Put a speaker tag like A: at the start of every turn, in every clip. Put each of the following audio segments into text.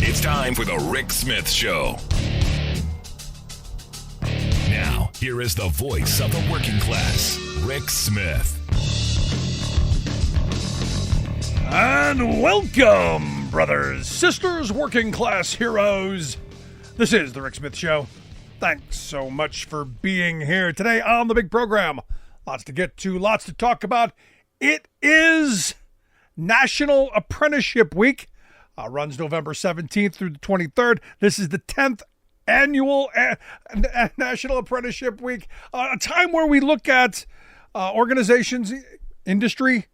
A: It's time for the Rick Smith Show. Now, here is the voice of the working class, Rick Smith.
B: And welcome, brothers, sisters, working class heroes. This is the Rick Smith Show. Thanks so much for being here today on the big program. Lots to get to, lots to talk about. It is National Apprenticeship Week. Runs November 17th through the 23rd. This is the 10th annual National Apprenticeship Week. A time where we look at organizations, industry,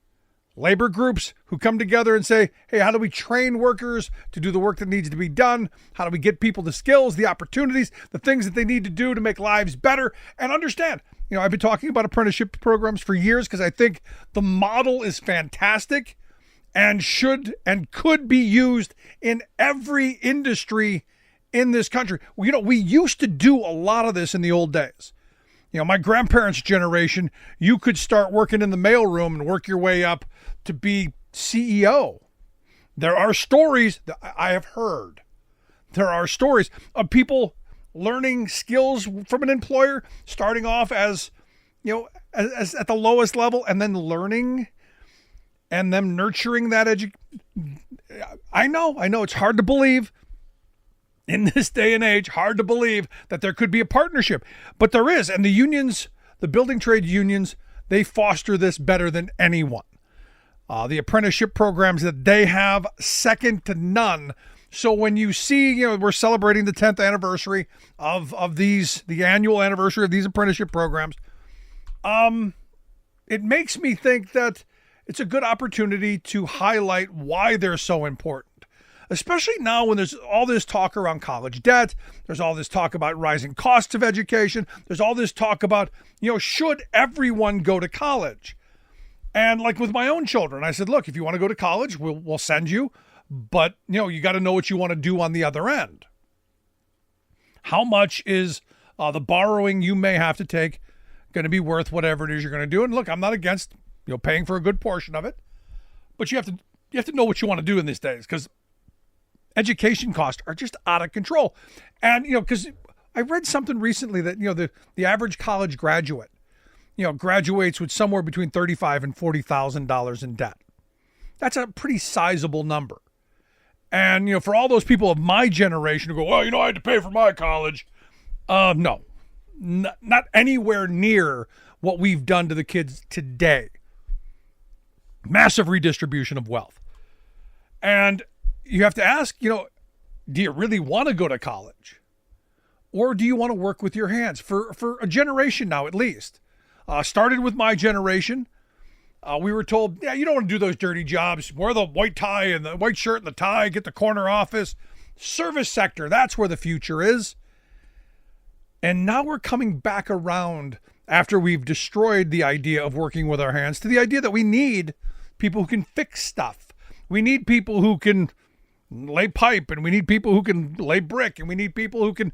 B: labor groups who come together and say, hey, how do we train workers to do the work that needs to be done? How do we get people the skills, the opportunities, the things that they need to do to make lives better? And understand, I've been talking about apprenticeship programs for years because I think the model is fantastic and should and could be used in every industry in this country. We used to do a lot of this in the old days. My grandparents' generation, you could start working in the mailroom and work your way up to be CEO. There are stories that I have heard. There are stories of people learning skills from an employer, starting off as at the lowest level, and then learning and them nurturing that I know it's hard to believe in this day and age, hard to believe that there could be a partnership, but there is. And the unions, the building trade unions, they foster this better than anyone. The apprenticeship programs that they have, second to none. So when you see, we're celebrating the 10th anniversary of the annual anniversary of these apprenticeship programs, it makes me think that it's a good opportunity to highlight why they're so important, especially now when there's all this talk around college debt. There's all this talk about rising costs of education. There's all this talk about, should everyone go to college? And like with my own children, I said, look, if you want to go to college, we'll send you, but you got to know what you want to do on the other end. How much is the borrowing you may have to take going to be worth whatever it is you're going to do? And look, I'm not against paying for a good portion of it, but you have to know what you want to do in these days, because education costs are just out of control. And because I read something recently that the average college graduate graduates with somewhere between $35,000 and $40,000 in debt. That's a pretty sizable number. And for all those people of my generation who go, well, I had to pay for my college. No, not anywhere near what we've done to the kids today. Massive redistribution of wealth. And you have to ask, do you really want to go to college? Or do you want to work with your hands? For a generation now, at least. Started with my generation. We were told, you don't want to do those dirty jobs. Wear the white tie and the white shirt and the tie, get the corner office. Service sector, that's where the future is. And now we're coming back around after we've destroyed the idea of working with our hands to the idea that we need people who can fix stuff. We need people who can lay pipe, and we need people who can lay brick, and we need people who can,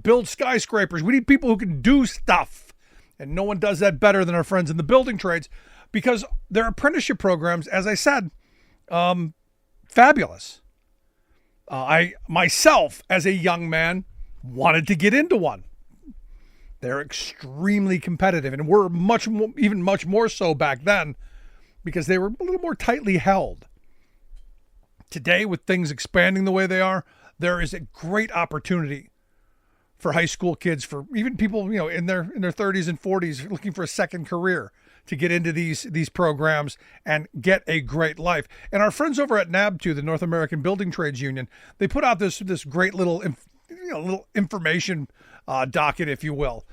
B: build skyscrapers. We need people who can do stuff. And no one does that better than our friends in the building trades, because their apprenticeship programs, as I said, fabulous. I myself, as a young man, wanted to get into one. They're extremely competitive, and were much more so back then, because they were a little more tightly held. Today, with things expanding the way they are, there is a great opportunity for high school kids, for even people in their 30s and 40s looking for a second career, to get into these programs and get a great life. And our friends over at NABTU, the North American Building Trades Union, they put out this great little information docket, if you will,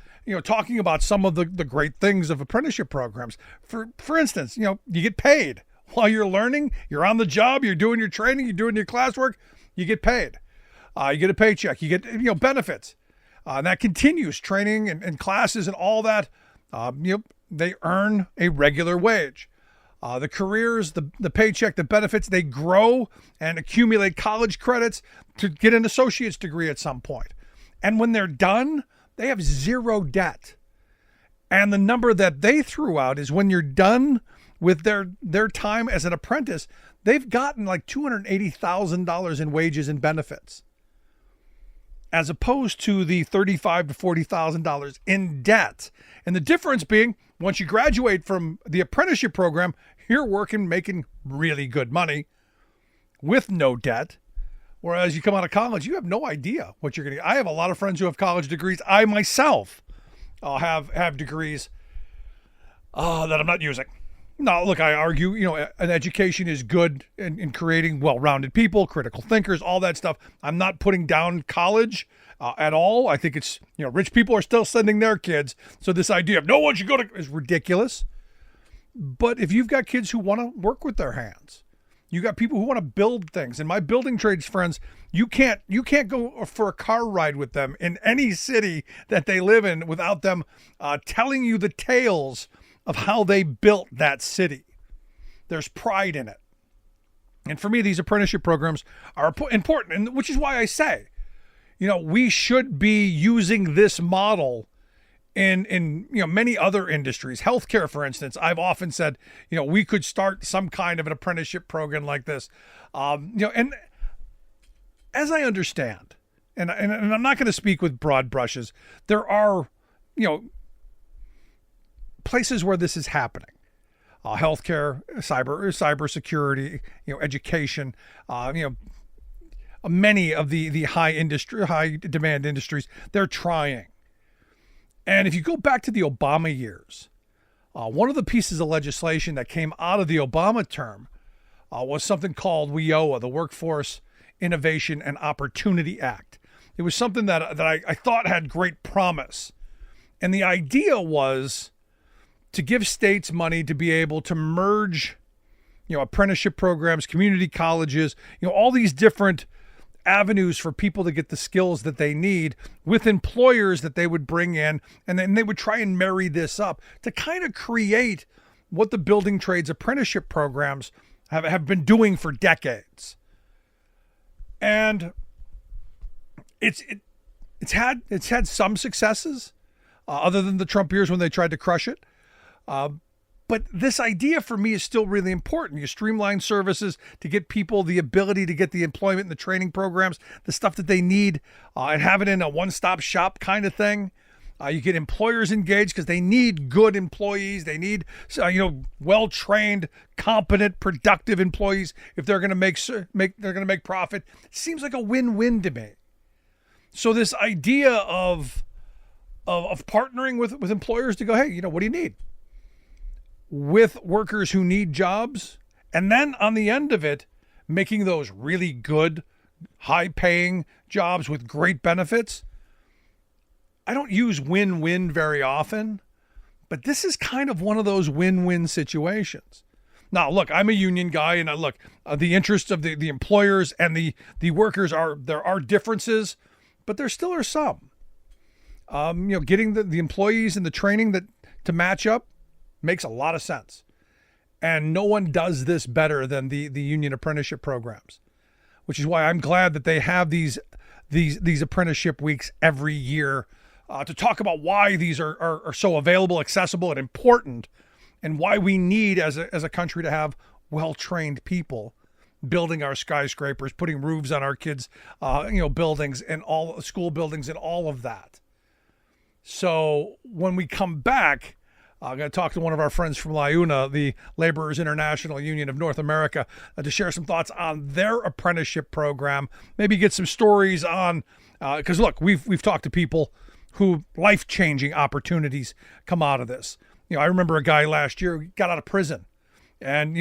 B: talking about some of the great things of apprenticeship programs. For instance, you get paid while you're learning. You're on the job. You're doing your training. You're doing your classwork. You get paid. You get a paycheck. You get benefits. And that continues. Training and classes and all that. They earn a regular wage. The careers, the paycheck, the benefits, they grow and accumulate college credits to get an associate's degree at some point. And when they're done, they have zero debt. And the number that they threw out is when you're done with their time as an apprentice, they've gotten like $280,000 in wages and benefits, as opposed to the $35,000 to $40,000 in debt. And the difference being, once you graduate from the apprenticeship program, you're working, making really good money with no debt. Whereas you come out of college, you have no idea what you're going to get. I have a lot of friends who have college degrees. I myself have degrees that I'm not using. Now, look, I argue, an education is good in creating well-rounded people, critical thinkers, all that stuff. I'm not putting down college at all. I think it's, rich people are still sending their kids. So this idea of no one should go to is ridiculous. But if you've got kids who want to work with their hands, you got people who want to build things. And my building trades friends, you can't go for a car ride with them in any city that they live in without them telling you the tales of how they built that city. There's pride in it. And for me, these apprenticeship programs are important, and which is why I say, we should be using this model in many other industries. Healthcare, for instance, I've often said, we could start some kind of an apprenticeship program like this. And as I understand, and I'm not going to speak with broad brushes, there are, places where this is happening. Healthcare, cybersecurity, education, many of the high demand industries, they're trying. And if you go back to the Obama years, one of the pieces of legislation that came out of the Obama term was something called WIOA, the Workforce Innovation and Opportunity Act. It was something that I thought had great promise. And the idea was to give states money to be able to merge, apprenticeship programs, community colleges, all these different avenues for people to get the skills that they need with employers that they would bring in. And then they would try and marry this up to kind of create what the building trades apprenticeship programs have been doing for decades. And it's had some successes, other than the Trump years when they tried to crush it. But this idea for me is still really important. You streamline services to get people the ability to get the employment and the training programs, the stuff that they need, and have it in a one-stop shop kind of thing. You get employers engaged because they need good employees. They need, well-trained, competent, productive employees if they're going to make profit. It seems like a win-win to me. So this idea of partnering with employers to go, hey, what do you need? With workers who need jobs, and then on the end of it, making those really good, high-paying jobs with great benefits. I don't use win-win very often, but this is kind of one of those win-win situations. Now, look, I'm a union guy, and the interests of the employers and the workers there are differences, but there still are some. Getting the employees and the training to match up makes a lot of sense. And no one does this better than the union apprenticeship programs, which is why I'm glad that they have these apprenticeship weeks every year to talk about why these are so available, accessible, and important, and why we need as a country to have well-trained people building our skyscrapers, putting roofs on our kids' buildings and all school buildings and all of that. So when we come back, I'm going to talk to one of our friends from LIUNA, the Laborers International Union of North America, to share some thoughts on their apprenticeship program. Maybe get some stories on, because look, we've talked to people who life-changing opportunities come out of this. I remember a guy last year who got out of prison and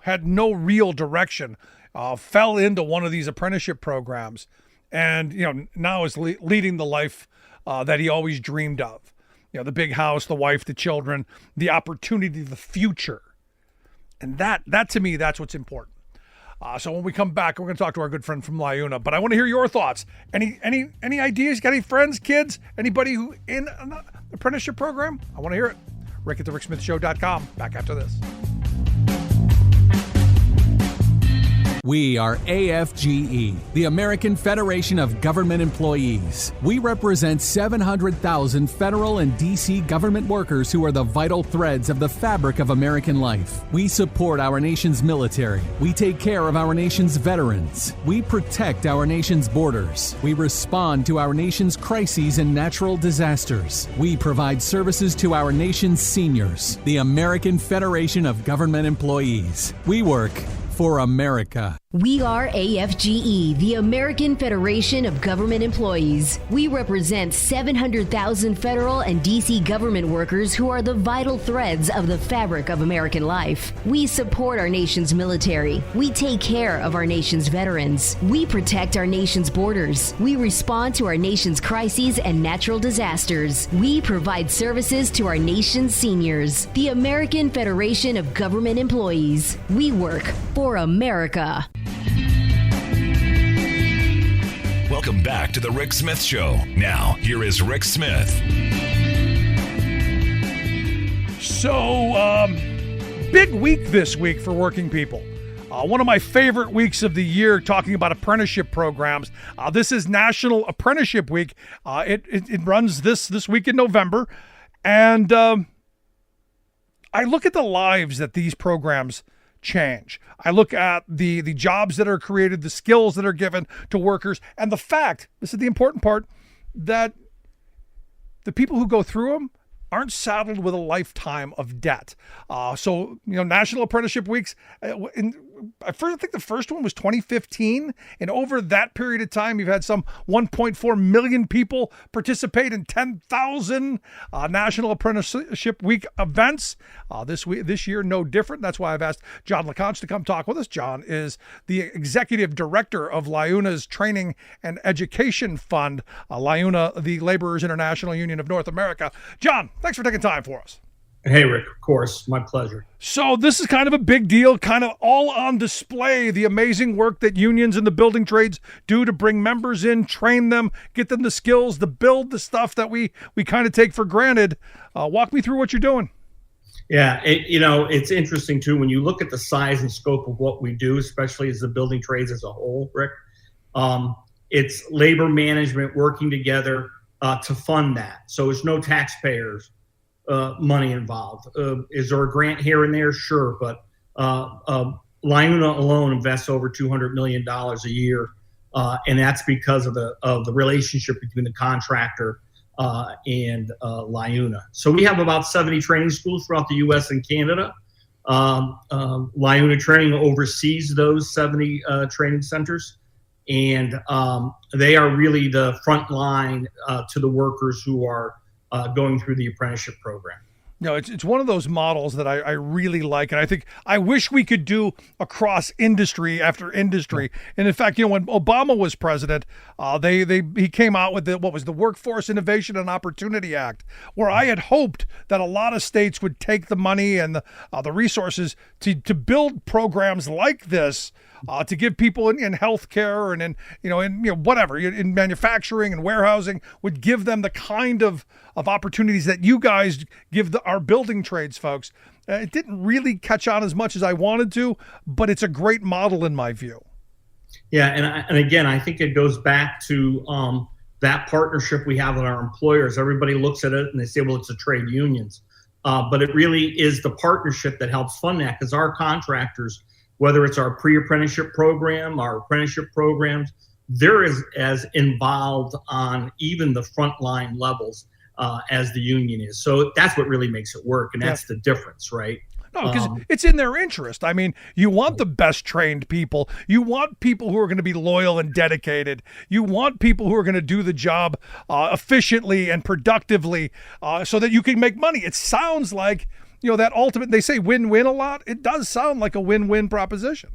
B: had no real direction, fell into one of these apprenticeship programs, and now is leading the life that he always dreamed of. The big house, the wife, the children, the opportunity, the future. And that to me, that's what's important. So when we come back, we're going to talk to our good friend from LIUNA. But I want to hear your thoughts. Any ideas? Got any friends, kids, anybody who in an apprenticeship program? I want to hear it. Rick at thericksmithshow.com. Back after this.
C: We are AFGE, the American Federation of Government Employees. We represent 700,000 federal and D.C. government workers who are the vital threads of the fabric of American life. We support our nation's military. We take care of our nation's veterans. We protect our nation's borders. We respond to our nation's crises and natural disasters. We provide services to our nation's seniors. The American Federation of Government Employees. We work for America.
D: We are AFGE, the American Federation of Government Employees. We represent 700,000 federal and D.C. government workers who are the vital threads of the fabric of American life. We support our nation's military. We take care of our nation's veterans. We protect our nation's borders. We respond to our nation's crises and natural disasters. We provide services to our nation's seniors. The American Federation of Government Employees. We work for America.
A: Welcome back to the Rick Smith Show. Now, here is Rick Smith.
B: So, big week this week for working people. One of my favorite weeks of the year talking about apprenticeship programs. This is National Apprenticeship Week. It runs this week in November. And I look at the lives that these programs change. I look at the jobs that are created, the skills that are given to workers, and the fact, this is the important part, that the people who go through them aren't saddled with a lifetime of debt. So, National Apprenticeship Weeks, I think the first one was 2015. And over that period of time, you've had some 1.4 million people participate in 10,000 National Apprenticeship Week events. This year, no different. That's why I've asked John LeConche to come talk with us. John is the executive director of LIUNA's Training and Education Fund. LIUNA, the Laborers International Union of North America. John, thanks for taking time for us.
E: Hey, Rick, of course. My pleasure.
B: So this is kind of a big deal, kind of all on display, the amazing work that unions and the building trades do to bring members in, train them, get them the skills to build the stuff that we kind of take for granted. Walk me through what you're doing.
E: Yeah, it's interesting, too, when you look at the size and scope of what we do, especially as the building trades as a whole, Rick. It's labor management working together to fund that. So it's no taxpayers. Money involved. Is there a grant here and there? Sure, but LIUNA alone invests over $200 million a year, and that's because of the relationship between the contractor and LIUNA. So we have about 70 training schools throughout the U.S. and Canada. LIUNA Training oversees those 70 training centers, and they are really the front line to the workers who are going through the apprenticeship program.
B: It's one of those models that I really like, and I wish we could do across industry after industry. And in fact, when Obama was president, he came out with the Workforce Innovation and Opportunity Act, where I had hoped that a lot of states would take the money and the resources to build programs like this. To give people in healthcare and in whatever, in manufacturing and warehousing, would give them the kind of opportunities that you guys give our building trades folks. It didn't really catch on as much as I wanted to, but it's a great model in my view.
E: Yeah, and again, I think it goes back to that partnership we have with our employers. Everybody looks at it and they say, well, it's the trade unions. But it really is the partnership that helps fund that, because our contractors, whether it's our pre-apprenticeship program, our apprenticeship programs, they're as involved on even the frontline levels as the union is. So that's what really makes it work, and that's the difference, right?
B: No, because it's in their interest. I mean, you want the best trained people. You want people who are going to be loyal and dedicated. You want people who are going to do the job efficiently and productively so that you can make money. It sounds like that ultimate, they say win-win a lot. It does sound like a win-win proposition.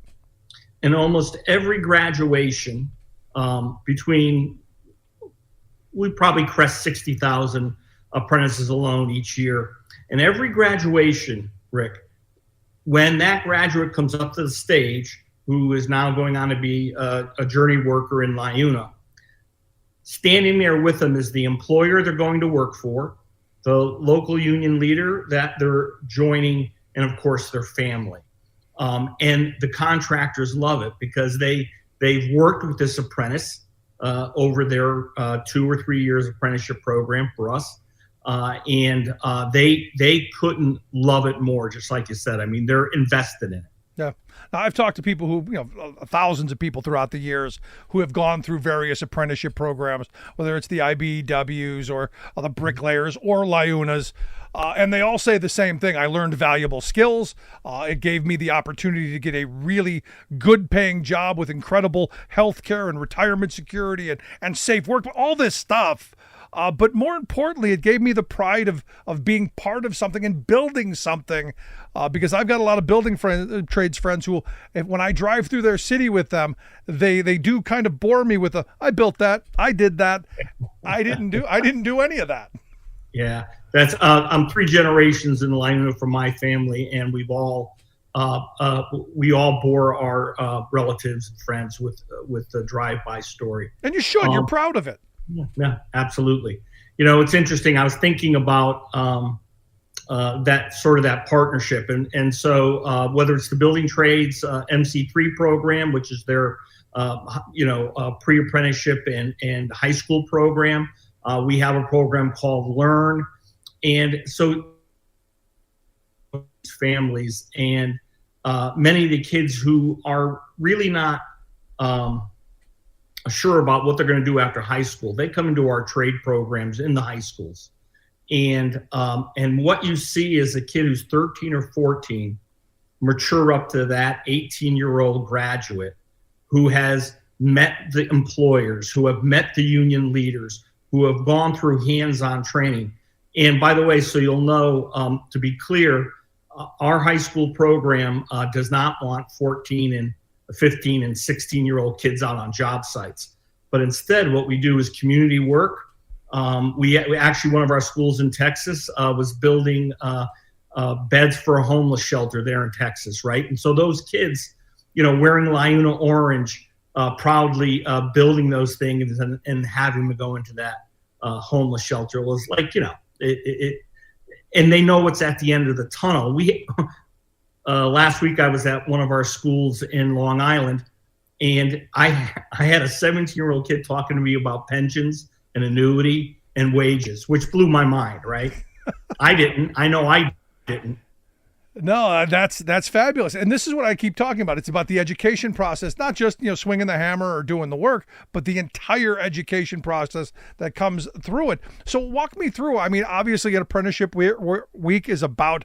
E: In almost every graduation, we probably crest 60,000 apprentices alone each year. And every graduation, Rick, when that graduate comes up to the stage, who is now going on to be a journey worker in LIUNA, standing there with them is the employer they're going to work for, the local union leader that they're joining, and of course their family. And the contractors love it because they've worked with this apprentice over their 2 or 3 years apprenticeship program for us. And they couldn't love it more, just like you said. I mean, they're invested in it.
B: Yeah. Now, I've talked to people who, thousands of people throughout the years who have gone through various apprenticeship programs, whether it's the IBEWs or the bricklayers or LIUNAs, and they all say the same thing. I learned valuable skills. It gave me the opportunity to get a really good paying job with incredible health care and retirement security and safe work, all this stuff. But more importantly, it gave me the pride of being part of something and building something, because I've got a lot of building trades friends who, when I drive through their city with them, they do kind of bore me with I built that, I did that, I didn't do any of that.
E: Yeah, that's I'm 3 generations in LIUNA from my family, and we all bore our relatives and friends with the drive-by story.
B: And you should. You're proud of it.
E: Yeah, absolutely. It's interesting. I was thinking about that partnership, and so whether it's the building trades MC3 program, which is their pre-apprenticeship and high school program, we have a program called Learn, and so families and many of the kids who are really not sure about what they're going to do after high school, they come into our trade programs in the high schools. And what you see is a kid who's 13 or 14 mature up to that 18-year-old graduate who has met the employers, who have met the union leaders, who have gone through hands-on training. And by the way, so you'll know, to be clear, our high school program does not want 14 and 15 and 16-year-old kids out on job sites. But instead, what we do is community work. We actually, one of our schools in Texas was building beds for a homeless shelter there in Texas, right? And so those kids, wearing LIUNA orange, proudly building those things and having them go into that homeless shelter was like, and they know what's at the end of the tunnel. Last week I was at one of our schools in Long Island, and I had a 17-year-old kid talking to me about pensions and annuity and wages, which blew my mind, right? I didn't.
B: No, that's fabulous. And this is what I keep talking about. It's about the education process, not just, swinging the hammer or doing the work, but the entire education process that comes through it. So walk me through. I mean, obviously an apprenticeship week is about,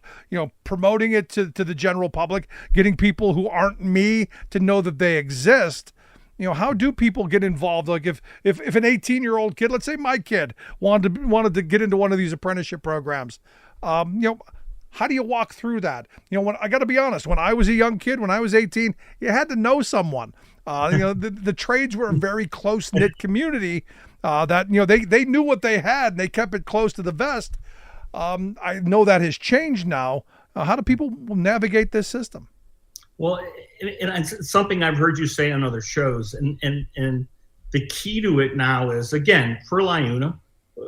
B: promoting it to the general public, getting people who aren't me to know that they exist. How do people get involved? Like if an 18-year-old kid, let's say my kid, wanted to get into one of these apprenticeship programs, how do you walk through that? When I got to be honest, when I was a young kid, when I was 18, you had to know someone. The trades were a very close-knit community that, they knew what they had and they kept it close to the vest. I know that has changed now. How do people navigate this system?
E: Well, it's something I've heard you say on other shows. And the key to it now is, again, for LIUNA,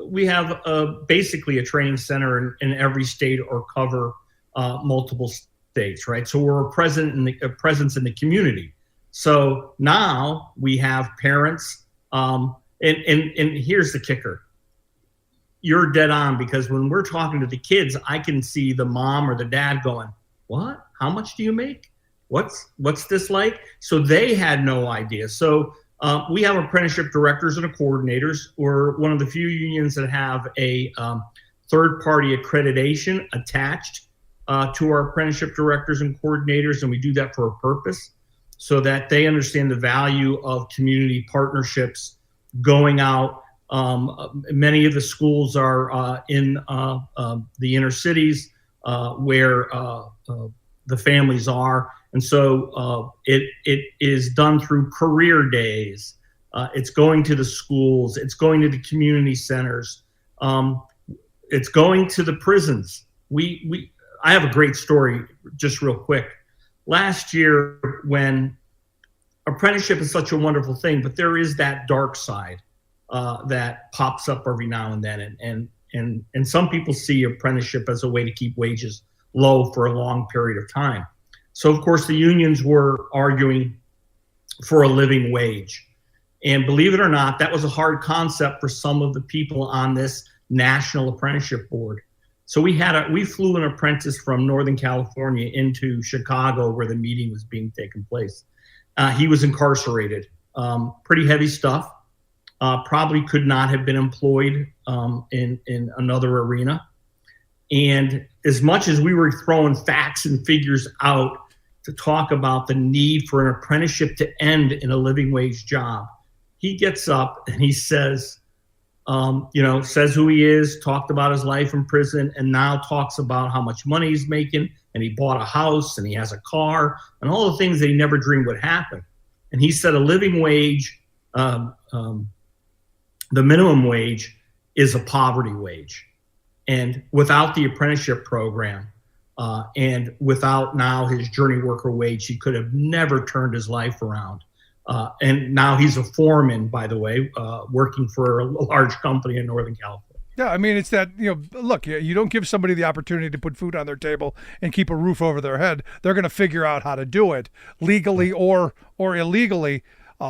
E: we have basically a training center in every state or cover multiple states, right? So we're a presence in the community. So now we have parents, and here's the kicker. You're dead on, because when we're talking to the kids, I can see the mom or the dad going, "What? How much do you make? What's this like?" So they had no idea. So we have apprenticeship directors and coordinators. We're one of the few unions that have a third-party accreditation attached to our apprenticeship directors and coordinators, and we do that for a purpose, so that they understand the value of community partnerships going out. Many of the schools are in the inner cities where the families are. And so it is done through career days. It's going to the schools. It's going to the community centers. It's going to the prisons. I have a great story, just real quick. Last year, when apprenticeship is such a wonderful thing, but there is that dark side that pops up every now and then. And some people see apprenticeship as a way to keep wages low for a long period of time. So, of course, the unions were arguing for a living wage. And believe it or not, that was a hard concept for some of the people on this National Apprenticeship Board. So we flew an apprentice from Northern California into Chicago where the meeting was being taken place. He was incarcerated, pretty heavy stuff. Probably could not have been employed in another arena. And as much as we were throwing facts and figures out to talk about the need for an apprenticeship to end in a living wage job, he gets up and he says, says who he is, talked about his life in prison, and now talks about how much money he's making, and he bought a house, and he has a car, and all the things that he never dreamed would happen. And he said a living wage, the minimum wage, is a poverty wage. And without the apprenticeship program, and without now his journey worker wage, he could have never turned his life around. And now he's a foreman, by the way, working for a large company in Northern California.
B: Yeah, I mean, it's that, look, you don't give somebody the opportunity to put food on their table and keep a roof over their head. They're going to figure out how to do it legally or illegally.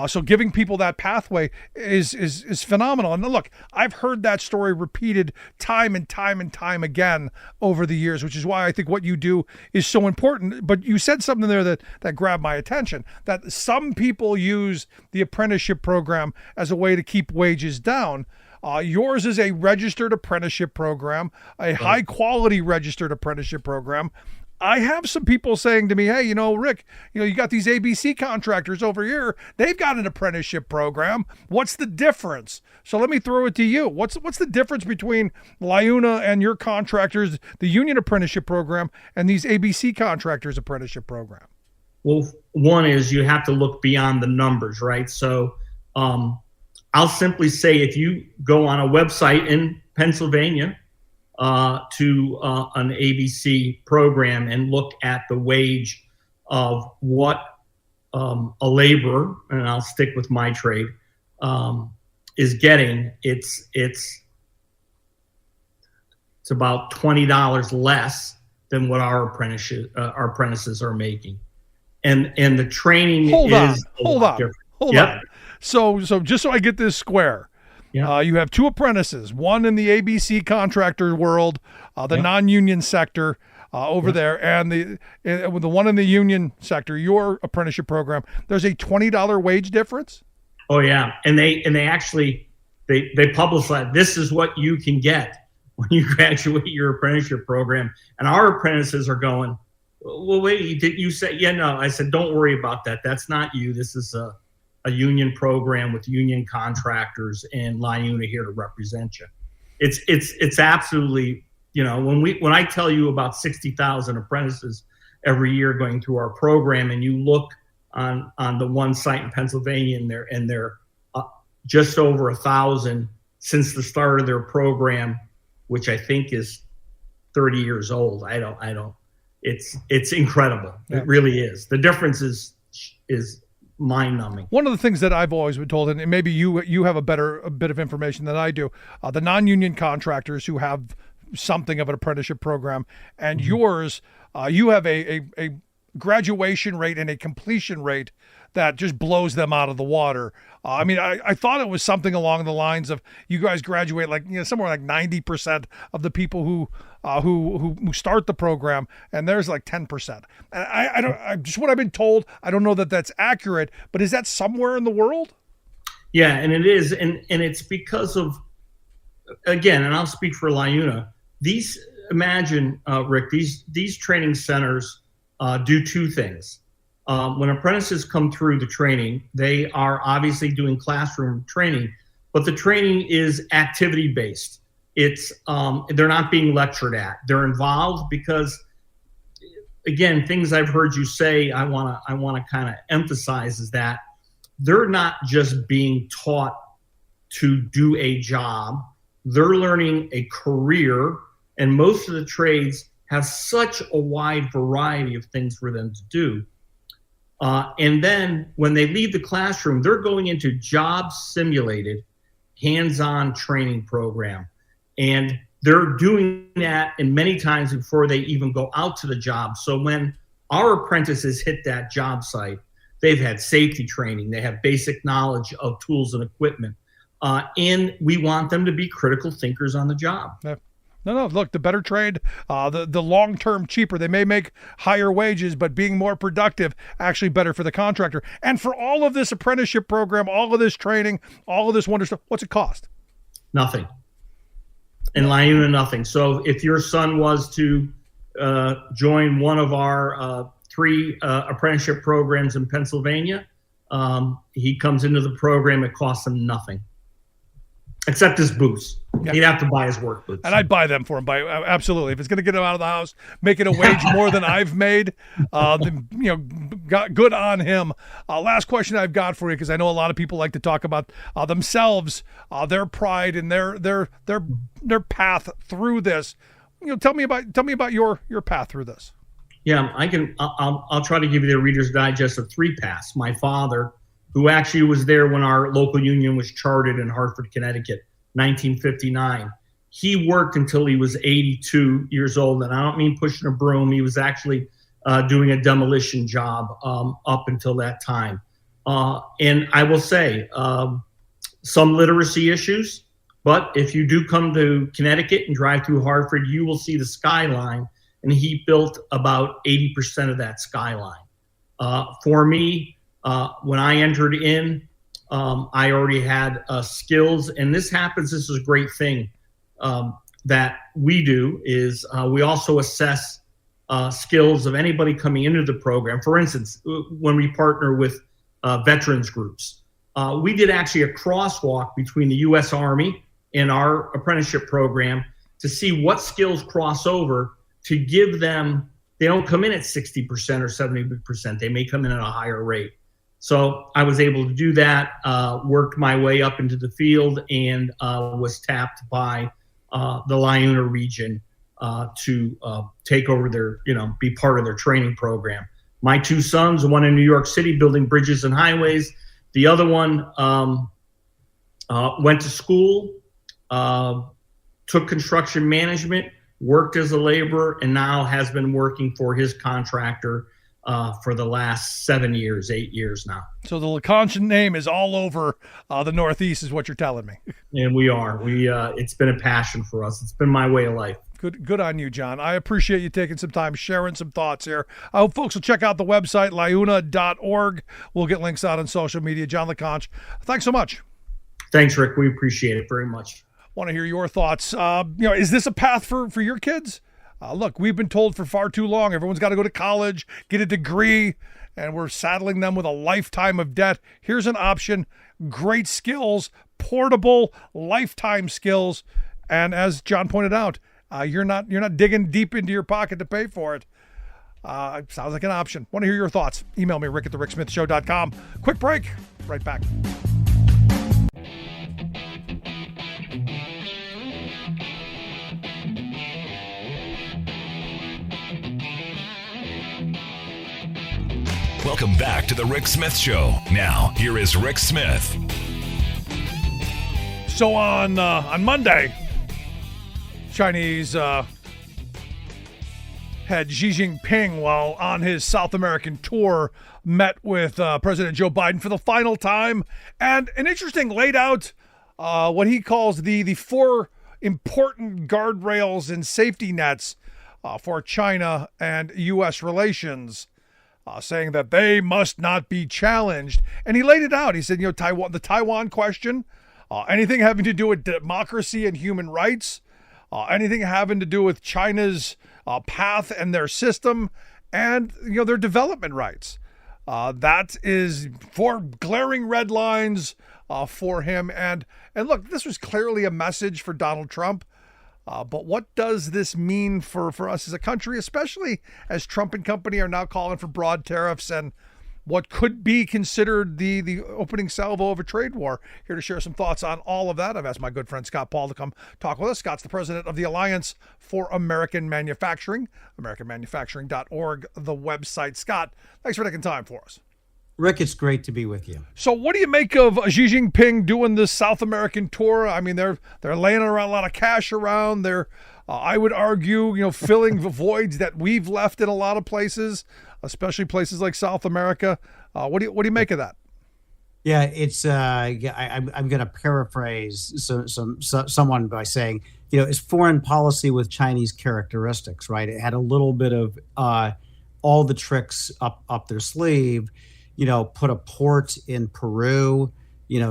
B: So giving people that pathway is phenomenal. And look, I've heard that story repeated time and time and time again over the years, which is why I think what you do is so important. But you said something there that grabbed my attention, that some people use the apprenticeship program as a way to keep wages down. Yours is a registered apprenticeship program, a high quality registered apprenticeship program. I have some people saying to me, hey, Rick, you got these ABC contractors over here. They've got an apprenticeship program. What's the difference? So let me throw it to you. What's the difference between LIUNA and your contractors, the union apprenticeship program, and these ABC contractors apprenticeship program?
E: Well, one is you have to look beyond the numbers, right? So I'll simply say if you go on a website in Pennsylvania, to an ABC program and look at the wage of what a laborer, and I'll stick with my trade, is getting, it's about $20 less than what our apprentices are making, and the training
B: hold
E: is
B: on. So just so I get this square. Yeah. You have two apprentices, one in the ABC contractor world, the non-union sector over there, and the one in the union sector, your apprenticeship program. There's a $20 wage difference?
E: Oh, yeah. And they actually, they publicize, this is what you can get when you graduate your apprenticeship program. And our apprentices are going, well, wait, did you say, yeah, no. I said, don't worry about that. That's not you. This is a union program with union contractors and LIUNA here to represent you. It's absolutely, when I tell you about 60,000 apprentices every year going through our program, and you look on the one site in Pennsylvania and they're just over 1,000 since the start of their program, which I think is 30 years old. It's incredible. Yeah. It really is. The difference is mind-numbing.
B: One of the things that I've always been told, and maybe you have a bit of information than I do, the non-union contractors who have something of an apprenticeship program, and yours, you have a graduation rate and a completion rate that just blows them out of the water. I mean, I thought it was something along the lines of you guys graduate somewhere like 90% of the people who start the program, and there's like 10%. And I just what I've been told. I don't know that that's accurate, but is that somewhere in the world?
E: Yeah, and it is, and it's because of, again, and I'll speak for LIUNA. Rick, these training centers do two things. When apprentices come through the training, they are obviously doing classroom training, but the training is activity-based. It's they're not being lectured at. They're involved because, again, things I've heard you say, I want to kind of emphasize is that they're not just being taught to do a job. They're learning a career, and most of the trades have such a wide variety of things for them to do. And then when they leave the classroom, they're going into job-simulated, hands-on training program. And they're doing that, and many times before they even go out to the job. So when our apprentices hit that job site, they've had safety training, they have basic knowledge of tools and equipment, and we want them to be critical thinkers on the job.
B: Yeah. No, look, the better trade, the long-term cheaper. They may make higher wages, but being more productive, actually better for the contractor. And for all of this apprenticeship program, all of this training, all of this wonder stuff, what's it cost?
E: Nothing. In LIUNA, nothing. So if your son was to join one of our 3 apprenticeship programs in Pennsylvania, he comes into the program, it costs him nothing. Except his boots. Yeah. He'd have to buy his work boots.
B: And I'd buy them for him. Absolutely. If it's going to get him out of the house, make it a wage more than I've made, then, good on him. Last question I've got for you, because I know a lot of people like to talk about themselves, their pride and their path through this. Tell me about your path through this.
E: Yeah, I'll try to give you the Reader's Digest of 3 paths. My father, who actually was there when our local union was chartered in Hartford, Connecticut, 1959. He worked until he was 82 years old, and I don't mean pushing a broom. He was actually doing a demolition job up until that time. And I will say, some literacy issues, but if you do come to Connecticut and drive through Hartford, you will see the skyline, and he built about 80% of that skyline. For me, when I entered in, I already had skills, and this is a great thing that we do is we also assess skills of anybody coming into the program. For instance, when we partner with veterans groups, we did actually a crosswalk between the U.S. Army and our apprenticeship program to see what skills cross over to give them. They don't come in at 60% or 70%. They may come in at a higher rate. So I was able to do that, worked my way up into the field, and was tapped by the LIUNA region to take over their, be part of their training program. My 2 sons, one in New York City building bridges and highways. The other one went to school, took construction management, worked as a laborer, and now has been working for his contractor for the last 8 years now. So the
B: LeConche name is all over the Northeast, is what you're telling me.
E: And we are. It's been a passion for us. It's been my way of life.
B: Good on you, John. I appreciate you taking some time, sharing some thoughts here. I hope folks will check out the website, liuna.org. We'll get links out on social media. John LeConche, thanks so much.
E: Thanks, Rick. We appreciate it very much.
B: Want to hear your thoughts. Is this a path for your kids? Look, we've been told for far too long, everyone's got to go to college, get a degree, and we're saddling them with a lifetime of debt. Here's an option, great skills, portable, lifetime skills. And as John pointed out, you're not digging deep into your pocket to pay for it. Sounds like an option. Want to hear your thoughts? Email me, rick@thericksmithshow.com. Quick break. Right back.
A: Welcome back to the Rick Smith Show. Now, here is Rick Smith.
B: So on Monday, Chinese head Xi Jinping, while on his South American tour, met with President Joe Biden for the final time, and an interesting laid out what he calls the 4 important guardrails and safety nets for China and U.S. relations. Saying that they must not be challenged. And he laid it out. He said, the Taiwan question, anything having to do with democracy and human rights, anything having to do with China's path and their system, and their development rights. That is 4 glaring red lines for him. And look, this was clearly a message for Donald Trump. But what does this mean for us as a country, especially as Trump and company are now calling for broad tariffs and what could be considered the opening salvo of a trade war? Here to share some thoughts on all of that, I've asked my good friend Scott Paul to come talk with us. Scott's the president of the Alliance for American Manufacturing, AmericanManufacturing.org, the website. Scott, thanks for taking time for us.
F: Rick, it's great to be with you.
B: So what do you make of Xi Jinping doing this South American tour? I mean, they're laying around a lot of cash around. They're I would argue, filling the voids that we've left in a lot of places, especially places like South America. What do you make of that?
F: Yeah, it's I'm going to paraphrase someone by saying, it's foreign policy with Chinese characteristics, right? It had a little bit of all the tricks up their sleeve, put a port in Peru,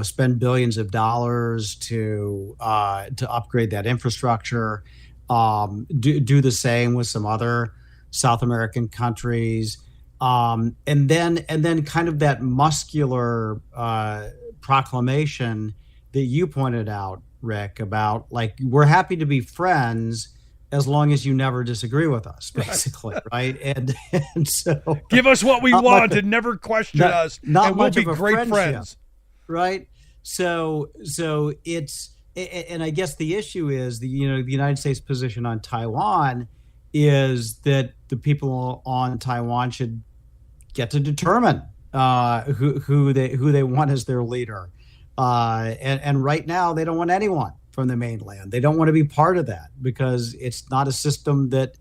F: spend billions of dollars to upgrade that infrastructure, do the same with some other South American countries. And then kind of that muscular proclamation that you pointed out, Rick, about like, we're happy to be friends as long as you never disagree with us, basically, right? And so
B: give us what we want and never question us, and we'll be great friends,
F: right? So it's, and I guess the issue is the United States position on Taiwan is that the people on Taiwan should get to determine who they want as their leader, and right now they don't want anyone from the mainland. They don't want to be part of that because it's not a system that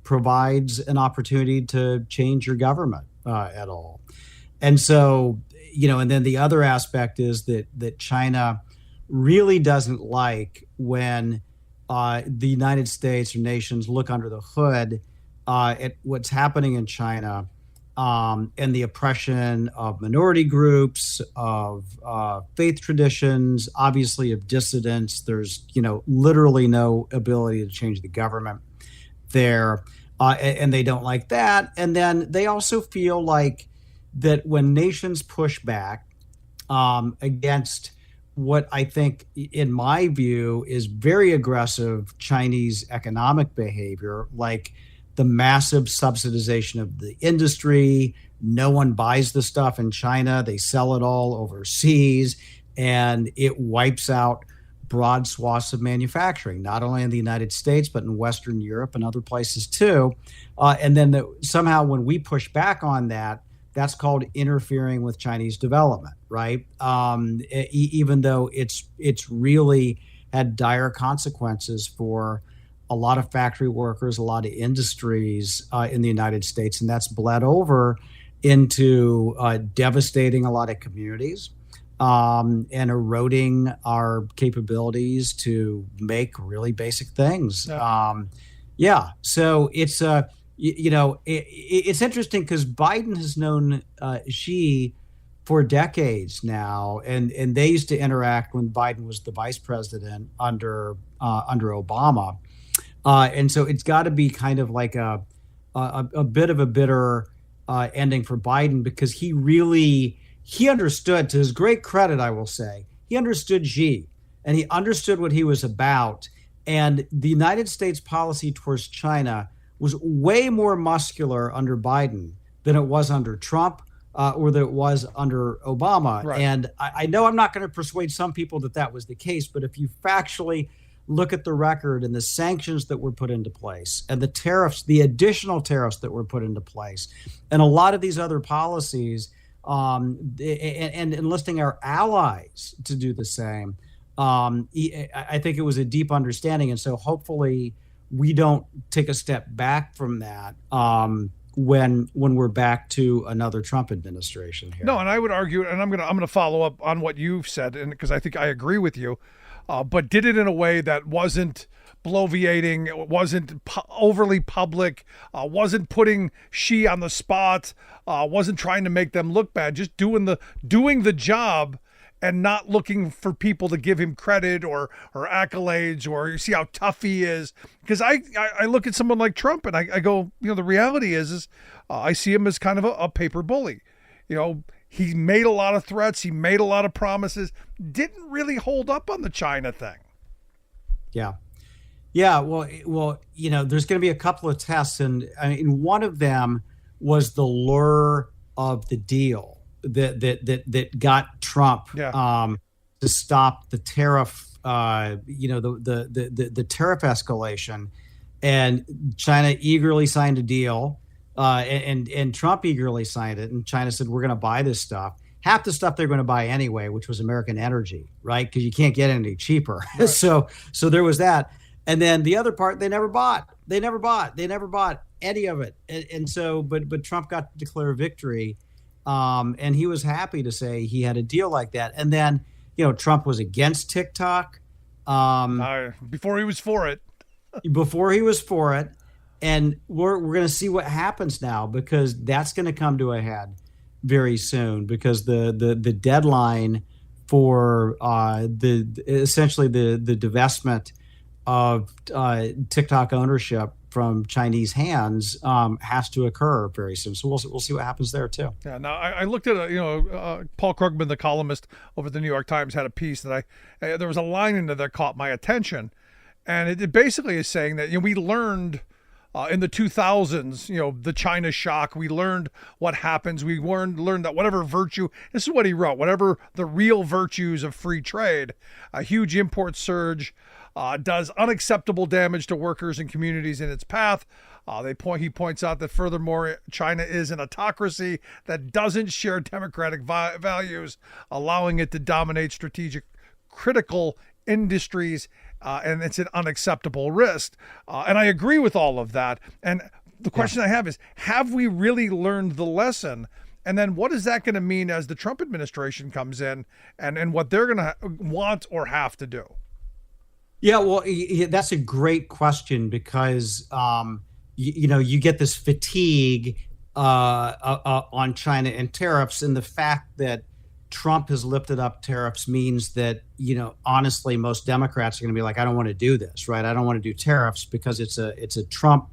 F: provides an opportunity to change your government at all. And so, and then the other aspect is that China really doesn't like when the United States or nations look under the hood at what's happening in China, and the oppression of minority groups, of faith traditions, obviously of dissidents. There's, literally no ability to change the government there, and they don't like that. And then they also feel like that when nations push back against what I think, in my view, is very aggressive Chinese economic behavior, like the massive subsidization of the industry. No one buys the stuff in China. They sell it all overseas, and it wipes out broad swaths of manufacturing, not only in the United States, but in Western Europe and other places too. And then somehow when we push back on that, that's called interfering with Chinese development, right? Even though it's really had dire consequences for a lot of factory workers, a lot of industries in the United States, and that's bled over into devastating a lot of communities and eroding our capabilities to make really basic things. So it's it's interesting because Biden has known Xi for decades now, and they used to interact when Biden was the vice president under Obama. And so it's got to be kind of like a bit of a bitter ending for Biden, because he understood, to his great credit, I will say, he understood Xi and he understood what he was about. And the United States policy towards China was way more muscular under Biden than it was under Trump or that it was under Obama. Right. And I know I'm not going to persuade some people that was the case, but if you factually look at the record and the sanctions that were put into place and the tariffs, the additional tariffs that were put into place, and a lot of these other policies, and enlisting our allies to do the same, I think it was a deep understanding. And so hopefully we don't take a step back from that when we're back to another Trump administration here.
B: No, and I would argue, and I'm gonna follow up on what you've said, and because I think I agree with you, but did it in a way that wasn't bloviating, it wasn't overly public, wasn't putting Xi on the spot, wasn't trying to make them look bad, just doing the job and not looking for people to give him credit or accolades or you see how tough he is. Because I look at someone like Trump and I go, the reality is I see him as kind of a paper bully. He made a lot of threats. He made a lot of promises. Didn't really hold up on the China thing.
F: Yeah. Well, there's going to be a couple of tests, and I mean, one of them was the lure of the deal that got Trump to stop the tariff, the tariff escalation, and China eagerly signed a deal. And Trump eagerly signed it, and China said, we're going to buy this stuff. Half the stuff they're going to buy anyway, which was American energy, right? Because you can't get any cheaper. Right. So there was that. And then the other part, they never bought any of it. And so, but Trump got to declare victory. And he was happy to say he had a deal like that. And then, Trump was against TikTok.
B: Before he was for it.
F: And we're going to see what happens now, because that's going to come to a head very soon, because the deadline for essentially the divestment of TikTok ownership from Chinese hands has to occur very soon. So we'll see what happens there too.
B: Yeah. Now I looked at Paul Krugman, the columnist over at the New York Times, had a piece that there was a line in there that caught my attention, and it basically is saying that we learned in the 2000s, the China shock. We learned what happens. We learned that whatever virtue, this is what he wrote, whatever the real virtues of free trade, a huge import surge does unacceptable damage to workers and communities in its path. He points out that furthermore, China is an autocracy that doesn't share democratic values, allowing it to dominate strategic critical industries, and it's an unacceptable risk. And I agree with all of that. And the question I have is, have we really learned the lesson? And then what is that going to mean as the Trump administration comes in and what they're going to want or have to do?
F: Yeah, well, that's a great question, because, you get this fatigue on China and tariffs, and the fact that Trump has lifted up tariffs means that, honestly, most Democrats are going to be like, I don't want to do this, right? I don't want to do tariffs because it's a Trump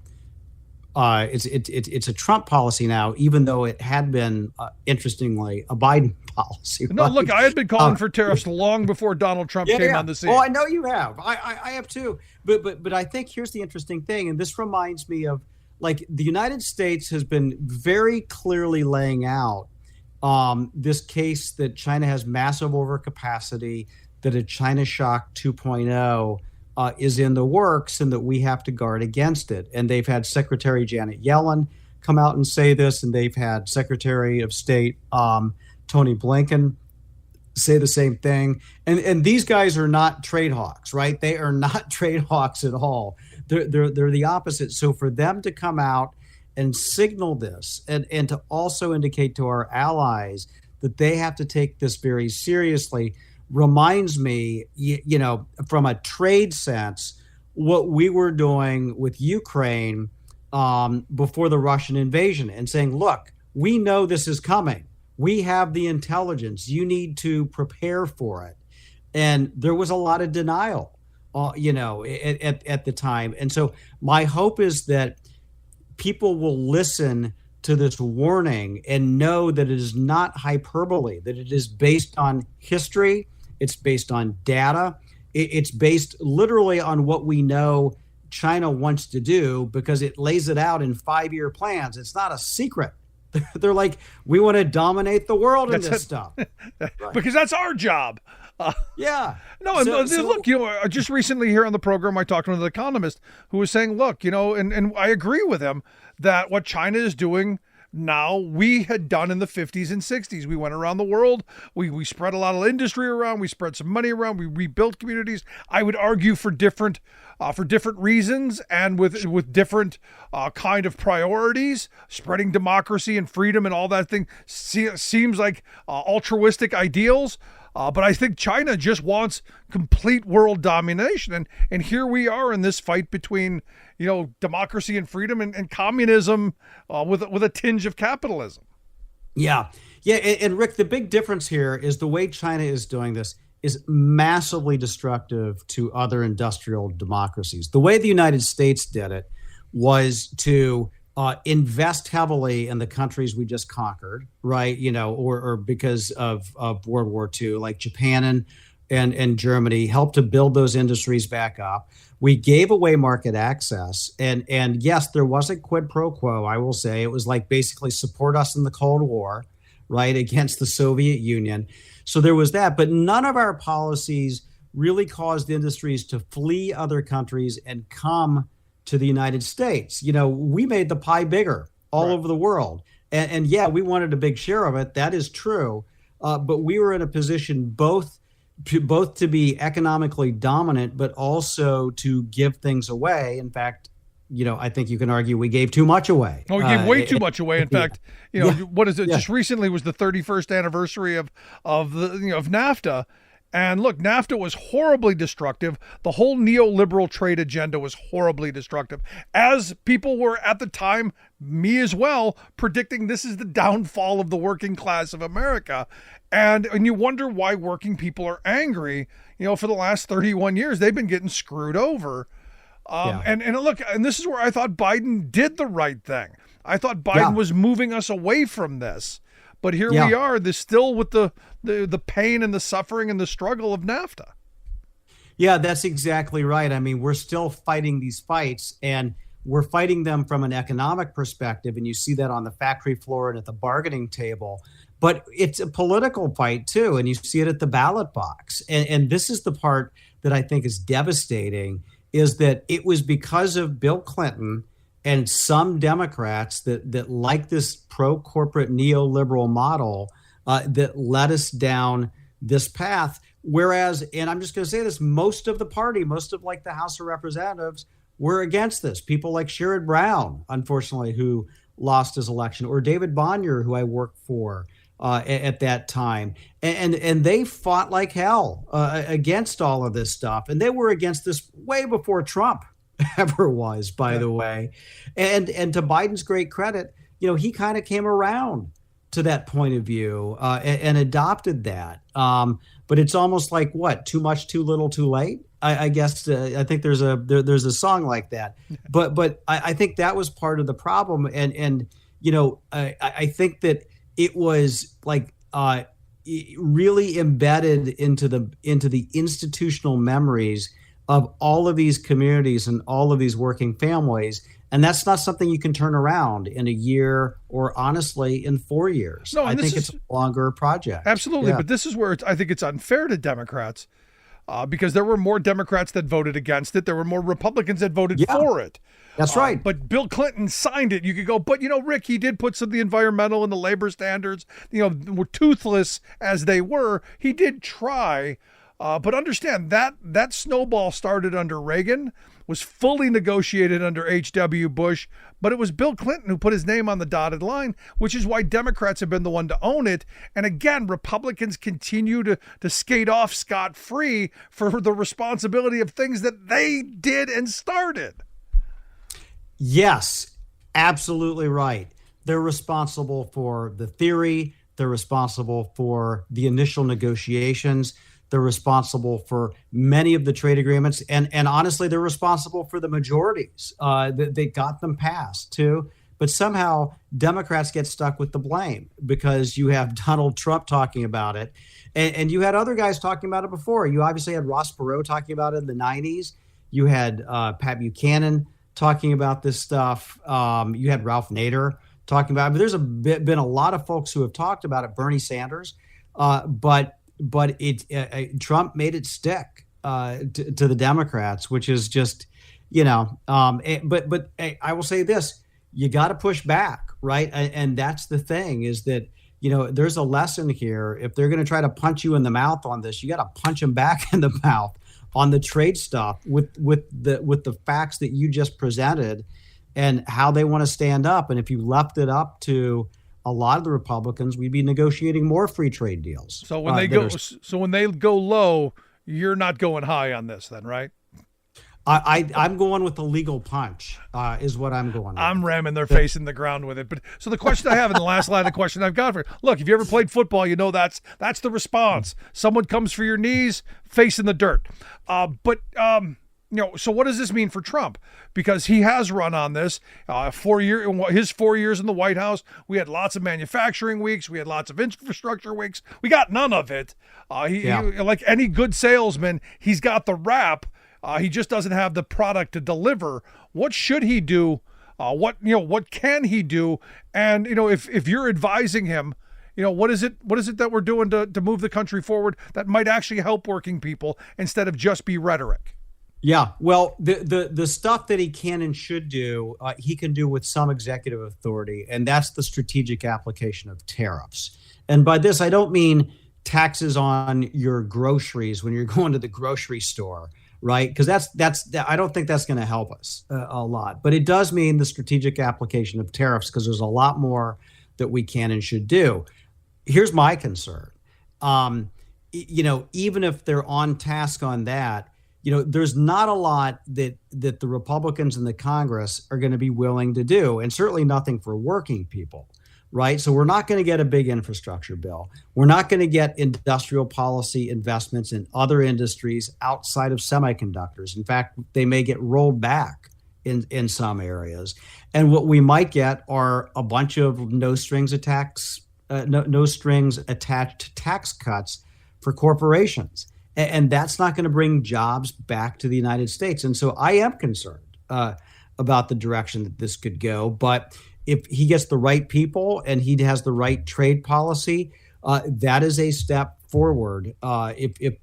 F: it's a Trump policy now, even though it had been, interestingly, a Biden policy.
B: No,
F: right?
B: Look, I had been calling for tariffs long before Donald Trump came on the scene.
F: Oh, I know you have. I have too. But I think here's the interesting thing, and this reminds me of, like, the United States has been very clearly laying out this case that China has massive overcapacity, that a China shock 2.0 is in the works, and that we have to guard against it. And they've had Secretary Janet Yellen come out and say this, and they've had Secretary of State Tony Blinken say the same thing. And these guys are not trade hawks, right? They are not trade hawks at all. They're the opposite. So for them to come out and signal this, and to also indicate to our allies that they have to take this very seriously, reminds me, from a trade sense, what we were doing with Ukraine before the Russian invasion, and saying, look, we know this is coming. We have the intelligence. You need to prepare for it. And there was a lot of denial, at the time. And so my hope is that people will listen to this warning and know that it is not hyperbole, that it is based on history. It's based on data. It's based literally on what we know China wants to do, because it lays it out in 5-year plans. It's not a secret. They're like, we want to dominate the world in this stuff.
B: Right. Because that's our job.
F: Yeah.
B: No, look, just recently here on the program, I talked to an economist who was saying, look, and I agree with him that what China is doing now, we had done in the 50s and 60s. We went around the world. We spread a lot of industry around. We spread some money around. We rebuilt communities. I would argue for different reasons and with different kind of priorities. Spreading democracy and freedom and all that thing seems like altruistic ideals. But I think China just wants complete world domination. And here we are in this fight between, democracy and freedom and communism with a tinge of capitalism.
F: Yeah. Yeah. And Rick, the big difference here is the way China is doing this is massively destructive to other industrial democracies. The way the United States did it was to invest heavily in the countries we just conquered, right? Or because of World War II, like Japan and Germany, helped to build those industries back up. We gave away market access. And yes, there was a quid pro quo, I will say. It was like basically support us in the Cold War, right, against the Soviet Union. So there was that. But none of our policies really caused industries to flee other countries and come to the United States. We made the pie bigger all over the world. And yeah, we wanted a big share of it. That is true. But we were in a position both both to be economically dominant, but also to give things away. In fact, I think you can argue we gave too much away.
B: Oh, we gave way too much away. In fact, what is it?
F: Yeah.
B: Just recently was the 31st anniversary of NAFTA. And look, NAFTA was horribly destructive. The whole neoliberal trade agenda was horribly destructive. As people were at the time, me as well, predicting this is the downfall of the working class of America. And you wonder why working people are angry. For the last 31 years, they've been getting screwed over. And look, and this is where I thought Biden did the right thing. I thought Biden was moving us away from this. But here we are, still with the pain and the suffering and the struggle of NAFTA.
F: Yeah, that's exactly right. I mean, we're still fighting these fights, and we're fighting them from an economic perspective, and you see that on the factory floor and at the bargaining table. But it's a political fight, too, and you see it at the ballot box. And this is the part that I think is devastating, is that it was because of Bill Clinton and some Democrats that like this pro-corporate neoliberal model that led us down this path. Whereas, and I'm just going to say this, most of the House of Representatives were against this. People like Sherrod Brown, unfortunately, who lost his election, or David Bonnier, who I worked for at that time. And they fought like hell against all of this stuff. And they were against this way before Trump ever was, by the way. And to Biden's great credit, he kind of came around to that point of view and adopted that. But it's almost like too much, too little, too late. I guess I think there's a song like that. But I think that was part of the problem. And I think that it was like really embedded into the institutional memories of all of these communities and all of these working families. And that's not something you can turn around in a year or honestly in 4 years. No, I think it's a longer project.
B: Absolutely. Yeah. But this is where I think it's unfair to Democrats because there were more Democrats that voted against it. There were more Republicans that voted for it.
F: That's right.
B: But Bill Clinton signed it. You could go, but Rick, he did put some of the environmental and the labor standards, were toothless as they were. He did try. But understand that snowball started under Reagan, was fully negotiated under H.W. Bush, but it was Bill Clinton who put his name on the dotted line, which is why Democrats have been the one to own it. And again, Republicans continue to skate off scot-free for the responsibility of things that they did and started.
F: Yes, absolutely right. They're responsible for the theory. They're responsible for the initial negotiations. They're responsible for many of the trade agreements. And honestly, they're responsible for the majorities. They got them passed, too. But somehow Democrats get stuck with the blame because you have Donald Trump talking about it. And you had other guys talking about it before. You obviously had Ross Perot talking about it in the 90s. You had Pat Buchanan talking about this stuff. You had Ralph Nader talking about it. But there's been a lot of folks who have talked about it, Bernie Sanders. But Trump made it stick to the Democrats, which is just, but I will say this, you got to push back, right? And that's the thing is that, there's a lesson here. If they're going to try to punch you in the mouth on this, you got to punch them back in the mouth on the trade stuff with the facts that you just presented and how they want to stand up. And if you left it up to a lot of the Republicans, we'd be negotiating more free trade deals.
B: So when they go low, you're not going high on this then, right?
F: I'm going with the legal punch is what I'm going with.
B: I'm ramming their face in the ground with it. But so the question I have in the last line of question I've got for you, look, if you ever played football, that's the response. Someone comes for your knees, face in the dirt. So what does this mean for Trump? Because he has run on this 4 years. His 4 years in the White House, we had lots of manufacturing weeks. We had lots of infrastructure weeks. We got none of it. He, like any good salesman, he's got the rap. He just doesn't have the product to deliver. What should he do? What can he do? And if you're advising him, what is it that we're doing to move the country forward that might actually help working people instead of just be rhetoric?
F: Yeah, well, the stuff that he can and should do, he can do with some executive authority, and that's the strategic application of tariffs. And by this, I don't mean taxes on your groceries when you're going to the grocery store, right? Because I don't think that's going to help us a lot. But it does mean the strategic application of tariffs, because there's a lot more that we can and should do. Here's my concern. Even if they're on task on that, there's not a lot that the Republicans in the Congress are going to be willing to do, and certainly nothing for working people, right? So we're not going to get a big infrastructure bill. We're not going to get industrial policy investments in other industries outside of semiconductors. In fact, they may get rolled back in some areas. And what we might get are a bunch of no strings attached tax cuts for corporations. And that's not going to bring jobs back to the United States. And so I am concerned about the direction that this could go. But if he gets the right people and he has the right trade policy, that is a step forward. If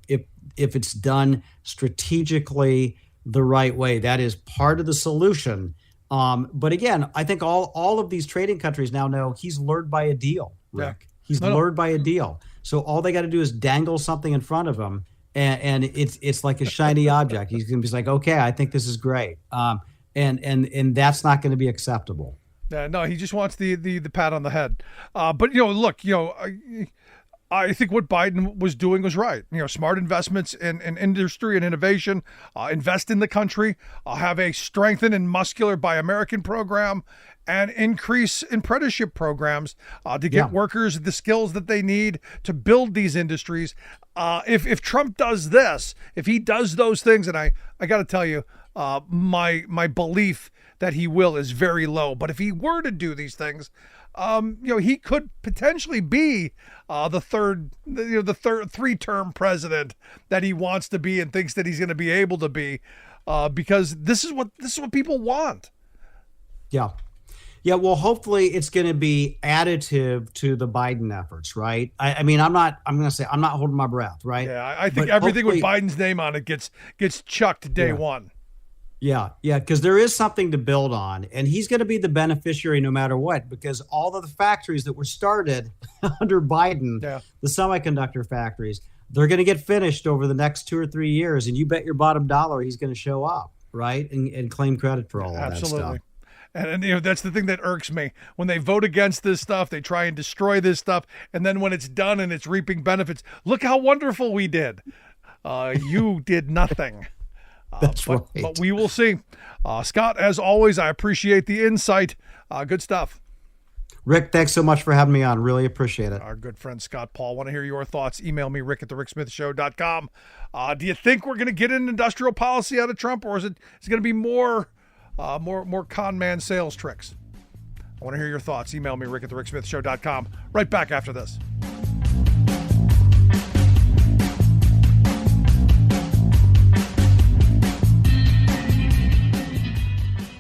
F: it's done strategically the right way, that is part of the solution. But again, I think all of these trading countries now know he's lured by a deal, Rick. Yeah. He's lured by a deal. So all they got to do is dangle something in front of him, and it's like a shiny object. He's going to be like, okay, I think this is great. And that's not going to be acceptable.
B: No, he just wants the pat on the head. But look, I think what Biden was doing was right. Smart investments in industry and innovation, invest in the country, have a strengthened and muscular Buy American program, and increase apprenticeship programs to get workers the skills that they need to build these industries. If Trump does this, if he does those things, and I got to tell you, my belief that he will is very low. But if he were to do these things, he could potentially be the third 3-term president that he wants to be and thinks that he's going to be able to be, because this is what people want.
F: Yeah. Yeah, well, hopefully it's going to be additive to the Biden efforts, right? I'm not holding my breath, right?
B: Yeah, I think everything with Biden's name on it gets chucked day one.
F: Yeah, because there is something to build on, and he's going to be the beneficiary no matter what, because all of the factories that were started under Biden, the semiconductor factories, they're going to get finished over the next 2 or 3 years, and you bet your bottom dollar he's going to show up, right, and claim credit for all of that stuff.
B: Absolutely. And that's the thing that irks me. When they vote against this stuff, they try and destroy this stuff. And then when it's done and it's reaping benefits, look how wonderful we did. You did nothing.
F: That's right.
B: But we will see. Scott, as always, I appreciate the insight. Good stuff.
F: Rick, thanks so much for having me on. Really appreciate it.
B: Our good friend Scott Paul. Want to hear your thoughts? Email me, rick@thericksmithshow.com. Do you think we're going to get an industrial policy out of Trump, or is it going to be more con man sales tricks? I want to hear your thoughts. Email me, rick@thericksmithshow.com. Right back after this.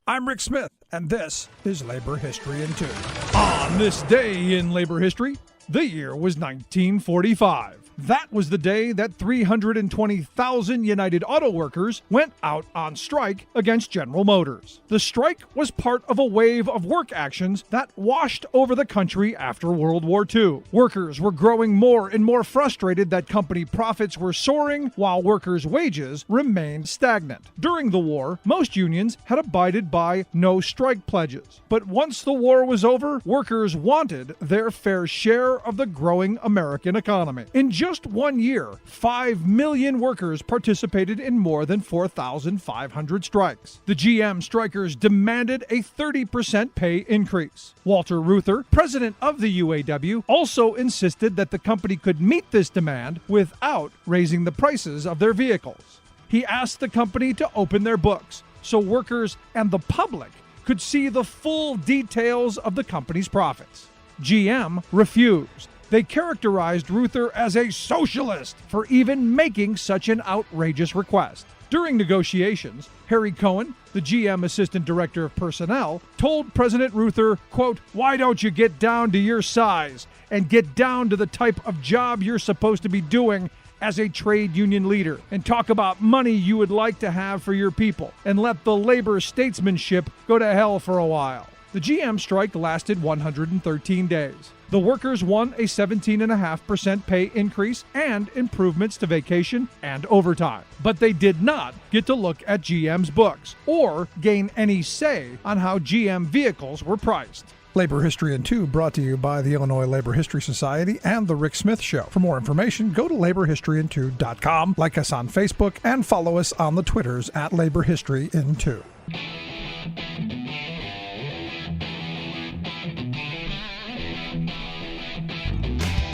B: I'm Rick Smith, and this is Labor History in 2. On this day in labor history, the year was 1945. That was the day that 320,000 United Auto Workers went out on strike against General Motors. The strike was part of a wave of work actions that washed over the country after World War II. Workers were growing more and more frustrated that company profits were soaring while workers' wages remained stagnant. During the war, most unions had abided by no strike pledges. But once the war was over, workers wanted their fair share of the growing American economy. In just 1 year, 5 million workers participated in more than 4,500 strikes. The GM strikers demanded a 30% pay increase. Walter Reuther, president of the UAW, also insisted that the company could meet this demand without raising the prices of their vehicles. He asked the company to open their books so workers and the public could see the full details of the company's profits. GM refused. They characterized Reuther as a socialist for even making such an outrageous request. During negotiations, Harry Cohen, the GM Assistant Director of Personnel, told President Reuther, quote, "Why don't you get down to your size and get down to the type of job you're supposed to be doing as a trade union leader and talk about money you would like to have for your people and let the labor statesmanship go to hell for a while." The GM strike lasted 113 days. The workers won a 17.5% pay increase and improvements to vacation and overtime. But they did not get to look at GM's books or gain any say on how GM vehicles were priced. Labor History in 2 brought to you by the Illinois Labor History Society and The Rick Smith Show. For more information, go to laborhistoryin2.com, like us on Facebook, and follow us on the Twitters at Labor History in 2.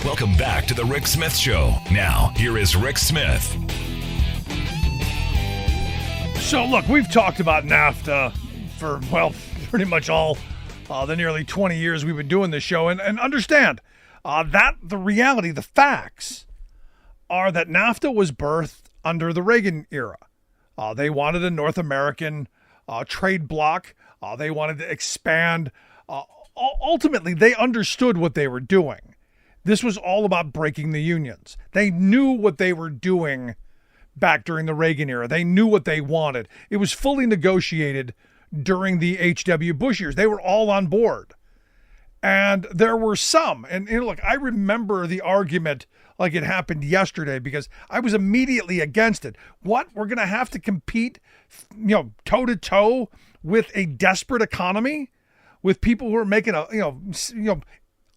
A: Welcome back to the Rick Smith Show. Now, here is Rick Smith.
B: So, look, we've talked about NAFTA for, well, pretty much all the nearly 20 years we've been doing this show. And understand that the reality, the facts, are that NAFTA was birthed under the Reagan era. They wanted a North American trade bloc. They wanted to expand. Ultimately, they understood what they were doing. This was all about breaking the unions. They knew what they were doing back during the Reagan era. They knew what they wanted. It was fully negotiated during the H.W. Bush years. They were all on board. And there were some, and look, I remember the argument like it happened yesterday because I was immediately against it. What? We're going to have to compete, toe to toe with a desperate economy, with people who are making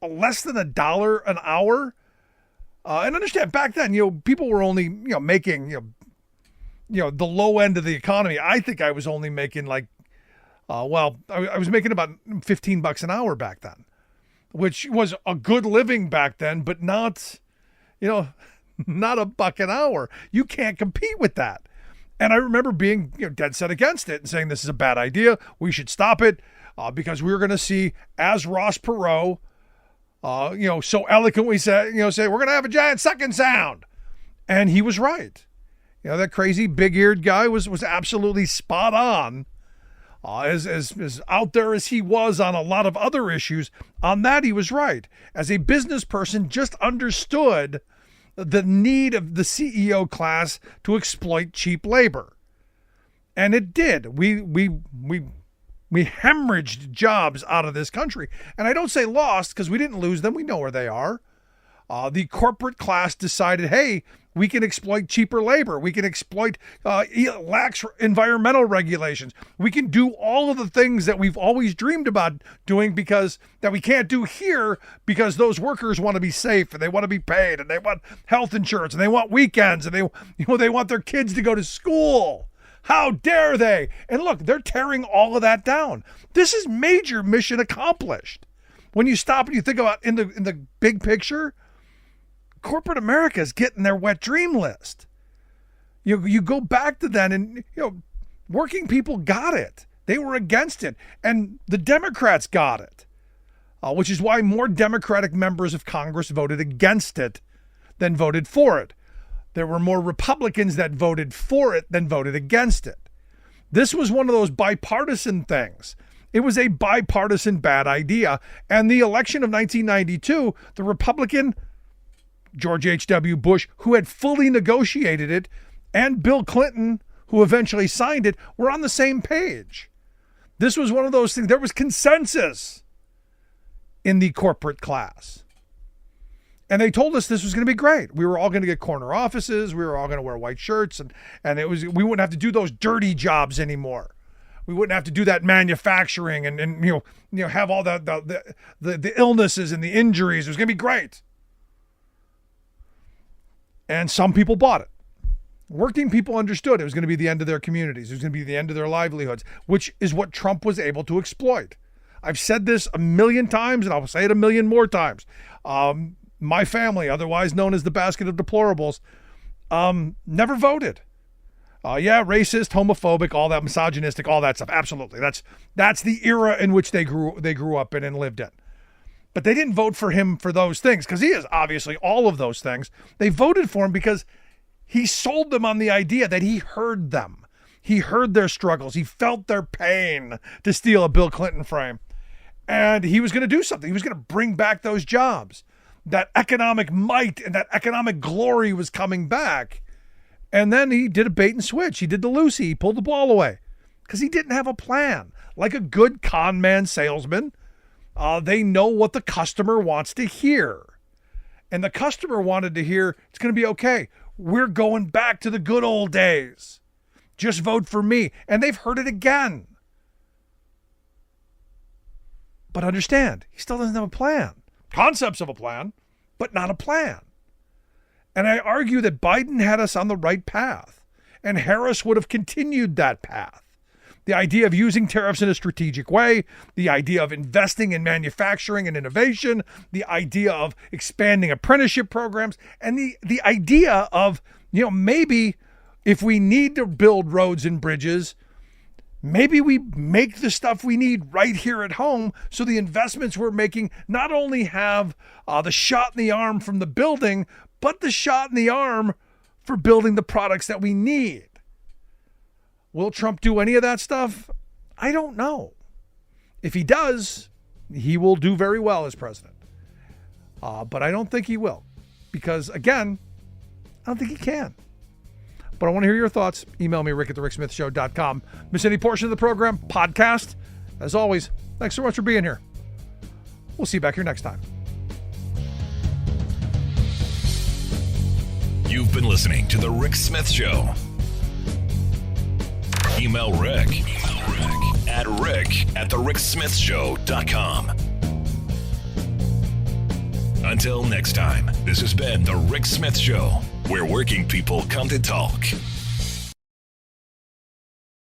B: less than $1 an hour. And understand, back then, people were only, making, the low end of the economy. I think I was only making like, I was making about $15 an hour back then, which was a good living back then, but not, not $1 an hour. You can't compete with that. And I remember being dead set against it and saying this is a bad idea. We should stop it because we were going to see, as Ross Perot, so eloquently say we're going to have a giant sucking sound, and he was right. That crazy big-eared guy was absolutely spot on. As out there as he was on a lot of other issues, on that he was right. As a business person, just understood the need of the CEO class to exploit cheap labor, and it did. We hemorrhaged jobs out of this country, and I don't say lost because we didn't lose them. We know where they are. The corporate class decided, hey, we can exploit cheaper labor. We can exploit lax environmental regulations. We can do all of the things that we've always dreamed about doing because that we can't do here because those workers want to be safe and they want to be paid and they want health insurance and they want weekends and they want their kids to go to school. How dare they? And look, they're tearing all of that down. This is major mission accomplished. When you stop and you think about in the big picture, corporate America is getting their wet dream list. You go back to then and working people got it. They were against it. And the Democrats got it, which is why more Democratic members of Congress voted against it than voted for it. There were more Republicans that voted for it than voted against it. This was one of those bipartisan things. It was a bipartisan bad idea. And the election of 1992, the Republican George H.W. Bush, who had fully negotiated it, and Bill Clinton, who eventually signed it, were on the same page. This was one of those things. There was consensus in the corporate class. And they told us this was going to be great. We were all going to get corner offices. We were all going to wear white shirts. And we wouldn't have to do those dirty jobs anymore. We wouldn't have to do that manufacturing and have all the illnesses and the injuries. It was going to be great. And some people bought it. Working people understood it was going to be the end of their communities. It was going to be the end of their livelihoods, which is what Trump was able to exploit. I've said this 1,000,000 times, and I'll say it 1,000,000 more times. My family, otherwise known as the basket of deplorables, never voted. Racist, homophobic, all that, misogynistic, all that stuff. Absolutely. That's the era in which they grew up in and lived in. But they didn't vote for him for those things because he is obviously all of those things. They voted for him because he sold them on the idea that he heard them. He heard their struggles. He felt their pain to steal a Bill Clinton frame. And he was going to do something. He was going to bring back those jobs. That economic might and that economic glory was coming back. And then he did a bait and switch. He did the Lucy. He pulled the ball away because he didn't have a plan. Like a good con man salesman, They know what the customer wants to hear. And the customer wanted to hear, it's going to be okay. We're going back to the good old days. Just vote for me. And they've heard it again. But understand, he still doesn't have a plan. Concepts of a plan, but not a plan. And I argue that Biden had us on the right path, and Harris would have continued that path. The idea of using tariffs in a strategic way, the idea of investing in manufacturing and innovation, the idea of expanding apprenticeship programs, and the idea of, maybe if we need to build roads and bridges, maybe we make the stuff we need right here at home so the investments we're making not only have the shot in the arm from the building, but the shot in the arm for building the products that we need. Will Trump do any of that stuff? I don't know. If he does, he will do very well as president. But I don't think he will. Because, again, I don't think he can. But I want to hear your thoughts. Email me, rick@thericksmithshow.com. Miss any portion of the program? Podcast. As always, thanks so much for being here. We'll see you back here next time.
A: You've been listening to The Rick Smith Show. Email Rick at rick@thericksmithshow.com. Until next time, this has been The Rick Smith Show, where working people come to talk.